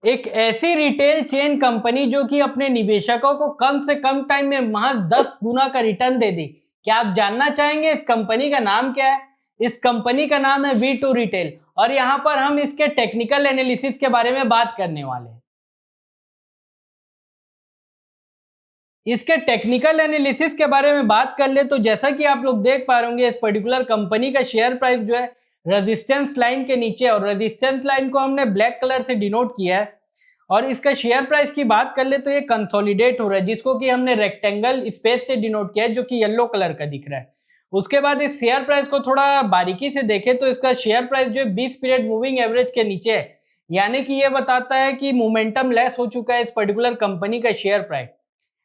एक ऐसी retail chain company जो कि अपने निवेशकों को कम से कम टाइम में महज 10 गुना का रिटर्न दे दी। क्या आप जानना चाहेंगे इस कंपनी का नाम क्या है? इस कंपनी का नाम है V2 रिटेल और यहां पर हम इसके टेक्निकल एनालिसिस के बारे में बात करने वाले हैं। इसके टेक्निकल एनालिसिस के बारे में बात कर ले तो जैसा कि आप लोग देख पा रहे होंगे, इस पर्टिकुलर कंपनी का शेयर प्राइस जो है रेजिस्टेंस लाइन के नीचे, और रेजिस्टेंस लाइन को हमने ब्लैक कलर से डिनोट किया है। और इसका शेयर प्राइस की बात कर ले तो ये कंसोलिडेट हो रहा है, जिसको कि हमने रेक्टेंगल स्पेस से डिनोट किया है, जो कि येलो कलर का दिख रहा है। उसके बाद इस शेयर प्राइस को थोड़ा बारीकी से देखें तो इसका शेयर प्राइस जो है 20 पीरियड मूविंग एवरेज के नीचे है, यानी कि ये बताता है कि मोमेंटम लेस हो चुका है इस पर्टिकुलर कंपनी का शेयर प्राइस।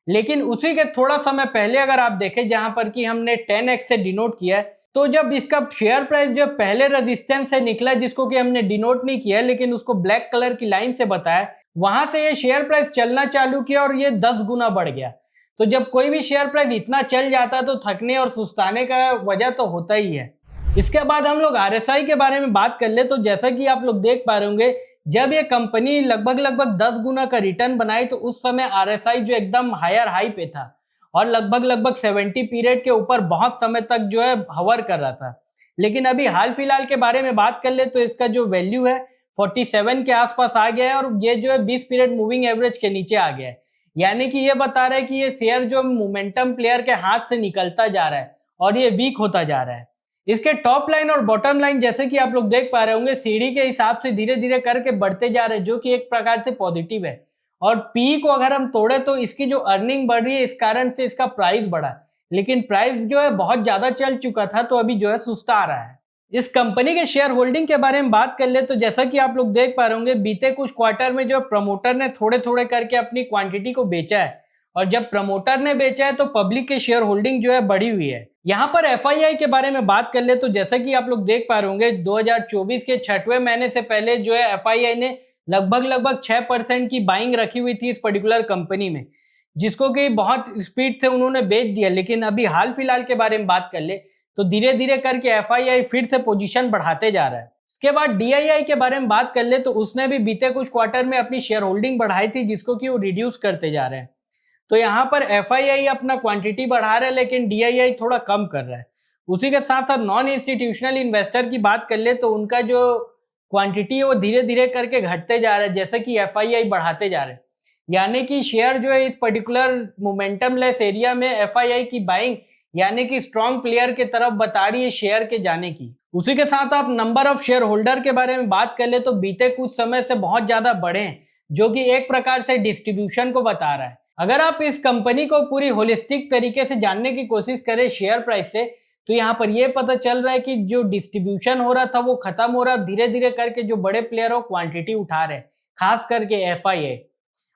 लेकिन उसी के थोड़ा समय पहले अगर आप देखें, जहां पर कि हमने 10x से डिनोट किया है, तो जब इसका शेयर प्राइस जो पहले रेजिस्टेंस से निकला, जिसको कि हमने डिनोट नहीं किया लेकिन उसको ब्लैक कलर की लाइन से बताया, वहां से ये शेयर प्राइस चलना चालू किया और ये 10 गुना बढ़ गया। तो जब कोई भी शेयर प्राइस इतना चल जाता है तो थकने और सुस्ताने का वजह तो होता ही है। इसके बाद हम लोग RSI के बारे में बात कर ले तो जैसा कि आप लोग देख पा रहे होंगे, जब ये कंपनी लगभग 10 गुना का रिटर्न बनाई तो उस समय RSI जो एकदम हायर हाई पे था और लगभग 70 पीरियड के ऊपर बहुत समय तक जो है हवर कर रहा था। लेकिन अभी हाल फिलहाल के बारे में बात कर ले तो इसका जो वैल्यू है 47 के आसपास आ गया है और ये जो है 20 पीरियड मूविंग एवरेज के नीचे आ गया है। यानी कि ये बता रहा है कि ये शेयर जो मोमेंटम प्लेयर के हाथ से निकलता जा रहा है और ये वीक होता जा रहा है। इसके टॉप लाइन और बॉटम लाइन जैसे कि आप लोग देख पा रहे होंगे, सीढ़ी के हिसाब से धीरे धीरे करके बढ़ते जा रहे हैं, जो कि एक प्रकार से पॉजिटिव है। और पी को अगर हम तोड़े तो इसकी जो अर्निंग बढ़ रही है, इस कारण से इसका प्राइस बढ़ा, लेकिन प्राइस जो है बहुत ज्यादा चल चुका था तो अभी जो है सुस्ता आ रहा है। इस कंपनी के शेयर होल्डिंग के बारे में बात कर ले तो जैसा कि आप लोग देख पा रहे होंगे, बीते कुछ क्वार्टर में जो प्रमोटर ने थोड़े थोड़े करके अपनी क्वांटिटी को बेचा है, और जब प्रमोटर ने बेचा है तो पब्लिक के शेयर होल्डिंग जो है बढ़ी हुई है। यहाँ पर FII के बारे में बात कर ले तो जैसा कि आप लोग देख पा रहे होंगे, 2024 के 6वें महीने से पहले जो है FII ने लगभग 6% की बाइंग रखी हुई थी इस पर्टिकुलर कंपनी में, जिसको कि बहुत स्पीड से उन्होंने बेच दिया। लेकिन अभी हाल फिलहाल के बारे में बात कर ले तो धीरे धीरे करके FII फिर से पोजीशन बढ़ाते जा रहा है। इसके बाद DII के बारे में बात कर ले तो उसने भी बीते कुछ क्वार्टर में अपनी शेयर होल्डिंग बढ़ाई थी, जिसको कि वो रिड्यूस करते जा रहे हैं। तो यहाँ पर FII अपना क्वांटिटी बढ़ा रहा है लेकिन DII थोड़ा कम कर रहा है। उसी के साथ साथ नॉन इंस्टीट्यूशनल इन्वेस्टर की बात कर ले तो उनका जो क्वांटिटी है वो धीरे धीरे करके घटते जा रहा है, जैसे कि FII बढ़ाते जा रहे हैं। यानी कि शेयर जो है इस पर्टिकुलर मोमेंटम लेस एरिया में FII की बाइंग, यानी कि स्ट्रॉन्ग प्लेयर के तरफ बता रही है शेयर के जाने की। उसी के साथ आप नंबर ऑफ शेयर होल्डर के बारे में बात कर ले तो बीते कुछ समय से बहुत ज्यादा बढ़े हैं, जो कि एक प्रकार से डिस्ट्रीब्यूशन को बता रहा है। अगर आप इस कंपनी को पूरी होलिस्टिक तरीके से जानने की कोशिश करें शेयर प्राइस से, तो यहाँ पर यह पता चल रहा है कि जो डिस्ट्रीब्यूशन हो रहा था वो खत्म हो रहा है। धीरे धीरे करके जो बड़े प्लेयर हो क्वांटिटी उठा रहे हैं, खास करके FII।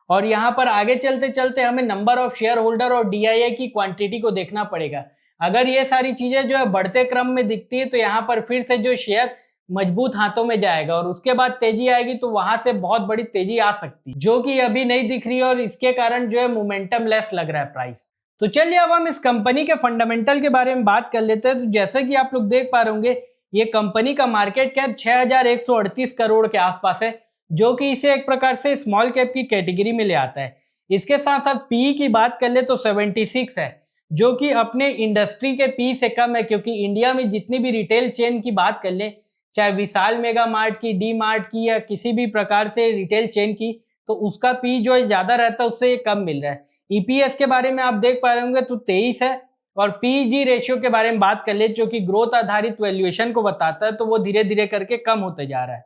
और यहाँ पर आगे चलते चलते हमें नंबर ऑफ शेयर होल्डर और DII की क्वांटिटी को देखना पड़ेगा। अगर ये सारी चीजें जो है बढ़ते क्रम में दिखती है तो यहाँ पर फिर से जो शेयर मजबूत हाथों में जाएगा और उसके बाद तेजी आएगी, तो वहां से बहुत बड़ी तेजी आ सकती है, जो कि अभी नहीं दिख रही है और इसके कारण जो है मोमेंटम लेस लग रहा है प्राइस। तो चलिए अब हम इस कंपनी के फंडामेंटल के बारे में बात कर लेते हैं। तो जैसे कि आप लोग देख पा रहे होंगे, ये कंपनी का मार्केट कैप 6138 करोड़ के आसपास है, जो कि इसे एक प्रकार से स्मॉल कैप की कैटेगरी में ले आता है। इसके साथ साथ PE की बात कर ले तो 76 है, जो कि अपने इंडस्ट्री के PE से कम है, क्योंकि इंडिया में जितनी भी रिटेल चेन की बात कर ले, चाहे विशाल मेगा मार्ट की, डी मार्ट की या किसी भी प्रकार से रिटेल चेन की, तो उसका PE जो है ज्यादा रहता है, उससे कम मिल रहा है। EPS के बारे में आप देख पा रहे होंगे तो 23 है, और PEG रेशियो के बारे में बात कर ले, जो कि ग्रोथ आधारित वैल्यूएशन को बताता है, तो वो धीरे धीरे करके कम होते जा रहा है,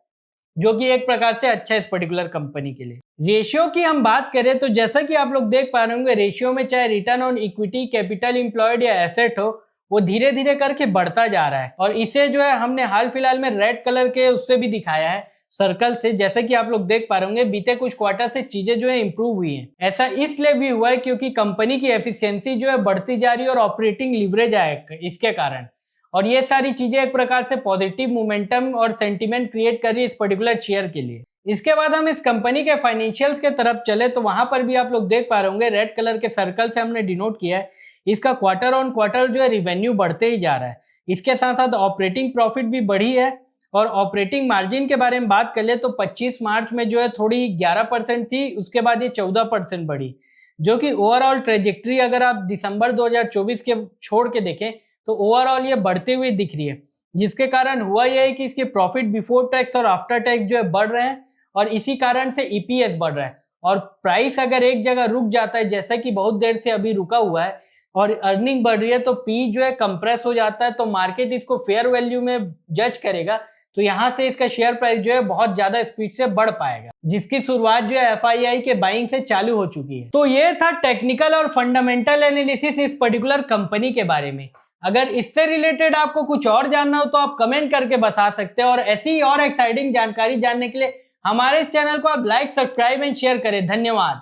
जो कि एक प्रकार से अच्छा है इस पर्टिकुलर कंपनी के लिए। रेशियो की हम बात करें तो जैसा कि आप लोग देख पा रहे होंगे, रेशियो में चाहे return on equity, capital employed या एसेट हो, वो धीरे धीरे करके बढ़ता जा रहा है। और इसे जो है हमने हाल फिलहाल में रेड कलर के उससे भी दिखाया है, सर्कल से। जैसे कि आप लोग देख पा रहे होंगे, बीते कुछ क्वार्टर से चीजें जो है इंप्रूव हुई हैं। ऐसा इसलिए भी हुआ है क्योंकि कंपनी की एफिशिएंसी जो है बढ़ती जा रही है और ऑपरेटिंग लीवरेज आए इसके कारण। और ये सारी चीजें एक प्रकार से पॉजिटिव मोमेंटम और सेंटीमेंट क्रिएट कर रही है इस पर्टिकुलर शेयर के लिए। इसके बाद हम इस कंपनी के फाइनेंशियल्स के तरफ चले तो वहां पर भी आप लोग देख पा रहे होंगे, रेड कलर के सर्कल से हमने डिनोट किया है, इसका क्वार्टर ऑन क्वार्टर जो है रिवेन्यू बढ़ते ही जा रहा है। इसके साथ साथ ऑपरेटिंग प्रॉफिट भी बढ़ी है और ऑपरेटिंग मार्जिन के बारे में बात कर ले तो 25 मार्च में जो है थोड़ी 11% थी, उसके बाद ये 14% बढ़ी, जो कि ओवरऑल ट्रेजेक्ट्री अगर आप दिसंबर 2024 के छोड़ के देखें तो ओवरऑल ये बढ़ते हुए दिख रही है, जिसके कारण हुआ यह है कि इसके प्रॉफिट बिफोर टैक्स और आफ्टर टैक्स जो है बढ़ रहे हैं और इसी कारण से ईपीएस बढ़ रहा है। और प्राइस अगर एक जगह रुक जाता है, जैसा कि बहुत देर से अभी रुका हुआ है, और अर्निंग बढ़ रही है तो पी जो है कंप्रेस हो जाता है, तो मार्केट इसको फेयर वैल्यू में जज करेगा, तो यहां से इसका शेयर प्राइस जो है बहुत ज्यादा स्पीड से बढ़ पाएगा, जिसकी शुरुआत जो है एफआईआई के बाइंग से चालू हो चुकी है। तो ये था टेक्निकल और फंडामेंटल एनालिसिस इस पर्टिकुलर कंपनी के बारे में। अगर इससे रिलेटेड आपको कुछ और जानना हो तो आप कमेंट करके बता सकते हैं, और ऐसी और एक्साइटिंग जानकारी जानने के लिए हमारे इस चैनल को आप लाइक, सब्सक्राइब एंड शेयर करें। धन्यवाद।